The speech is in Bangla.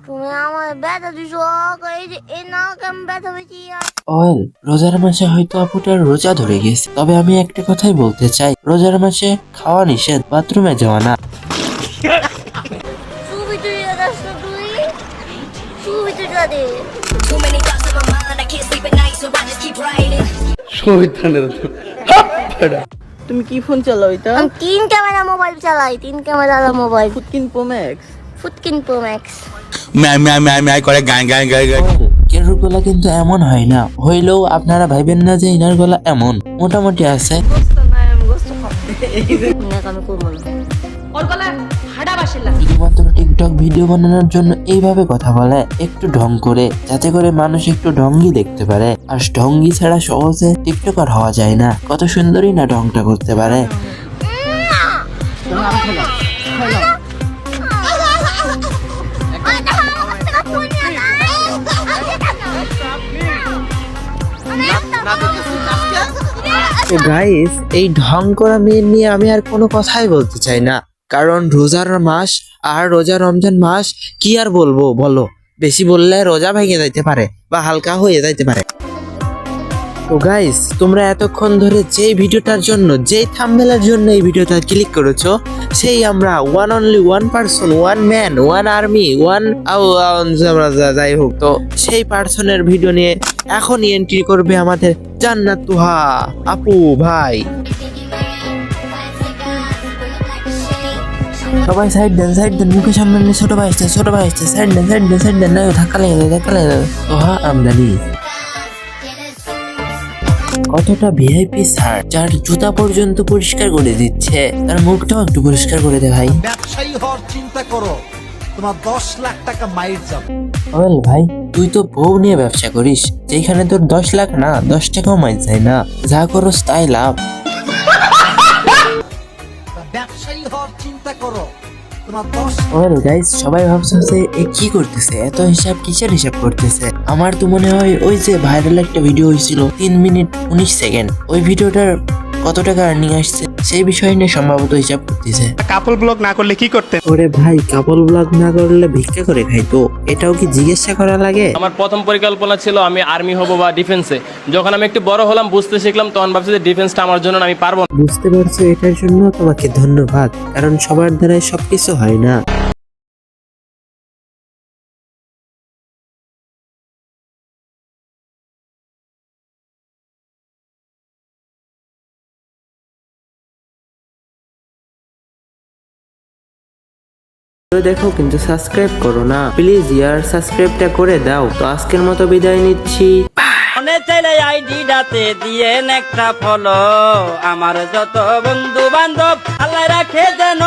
তুমি আমার ব্যথা দিছো, এই যে এই নাক আমি ব্যথা পেয়েছি। ওয়েল, রোজার মাসে হয়তো আপুটার রোজা ধরে গেছে, তবে আমি একটা কথাই বলতে চাই, রোজার মাসে খাওয়া নিষেধ, বাথরুমে যাওয়া না। ছবি তুই যাস না, তুই ছবি তুই দে। তুমি কি ফোন চালাও এটা? আমি 3 ক্যামেরা মোবাইল চালাই, 3 ক্যামেরা মোবাইল। ফুটকিন প্রো ম্যাক্স। ফুটকিন প্রো ম্যাক্স। ম্যাই করে গায় গায় গায় গায়। কেরুর গলা কিন্তু এমন হয় না, হইলেও আপনারা ভাইবেন না যে ইনার গলা এমন, মোটামুটি আছে। আমি করবো না। শুধুমাত্র টিকটক ভিডিও বানানোর জন্য এইভাবে কথা বলে, একটু ঢং করে, যাতে করে মানুষ একটু ঢঙ্গি দেখতে পারে। আর ঢঙ্গি ছাড়া সহজে টিকটকার হওয়া যায় না, কত সুন্দরই না ঢংটা করতে পারে। তো গাইস, এই ঢং করা মেয়ে নিয়ে আমি আর কোনো কথাই বলতে চাই না, কারণ রোজার মাস আর রোজা রমজান মাস, কি আর বলবো বলো, বেশি বললে রোজা ভেঙে যাইতে পারে বা হালকা হয়ে যাইতে পারে। তো গাইস, তোমরা এতক্ষণ ধরে যেই ভিডিওটার জন্য, যেই থাম্বনেলের জন্য এই ভিডিওটা ক্লিক করেছো, সেই আমরা one only one person, one man, one army, one যাই হোক, তো সেই পার্সনের ভিডিও নিয়ে এখনই এন্ট্রি করবে আমাদের জান্নাত তুহা আপু ভাই। সবাই সাইড দেন, সাইড দেন, মুখের সামনে নিয়ে ছোট ভাই আসছে, ছোট ভাই আসছে, সাইড দেন, সাইড দেন, সাইড দেন, না ধাক্কা লেগে যাবে, ধাক্কা লেগে যাবে। তোহা আমদানি কতটা ভিআইপি স্যার, যার জুতা পর্যন্ত পরিষ্কার করে দিচ্ছে, তার মুখটাও একটু পরিষ্কার করে দে ভাই। ব্যবসায়ী হওয়ার চিন্তা করো, তোমার 10 লাখ টাকা মাইর যাবে। ওয়েল ভাই, তুই তো বউ নিয়ে ব্যবসা করিস, যেখানে তোর 10 লাখ না 10 টাকাও মাইর যায় না, যা করস তাই লাভ। ব্যবসায়ী হওয়ার চিন্তা করো, তোমার 10। ওয়েল গাইস, সবাই ভাবছে যে এ কি করতেছে, এত হিসাব কিসের হিসাব করতেছে। আমার তো মনে হয় ওই যে ভাইরাল একটা ভিডিও হয়েছিল 3 মিনিট 19 সেকেন্ড, ওই ভিডিওটার কত টাকা আর্নিং আসছে সেই বিষয় নিয়ে সম্ভবত হিসাব করতেছে। কাপল ব্লগ না করলে কি করতে? ওরে ভাই, কাপল ব্লগ না করলে ভিক্ষা করে খাইতো, এটাও কি জিজ্ঞাসা করা লাগে? আমার প্রথম পরিকল্পনা ছিল আমি আর্মি হব বা ডিফেন্সে। যখন আমি একটু বড় হলাম, বুঝতে শিখলাম, তখন ভাবছি যে ডিফেন্সটা আমার জন্য না, আমি পারবো না। বুঝতে পারছো, এটার জন্য তোমাকে ধন্যবাদ, কারণ সবার দ্বারাই সবকিছু হয় না। দেখো কিন্তু সাবস্ক্রাইব করো না প্লিজ ইয়ার, সাবস্ক্রাইবটা করে দাও। তো আজকের মতো বিদায় নিচ্ছি। মনে চাইলে আইডিটাতে দিয়ে একটা ফলো, আমার যত বন্ধু বান্ধব আল্লাহ রাখে যেন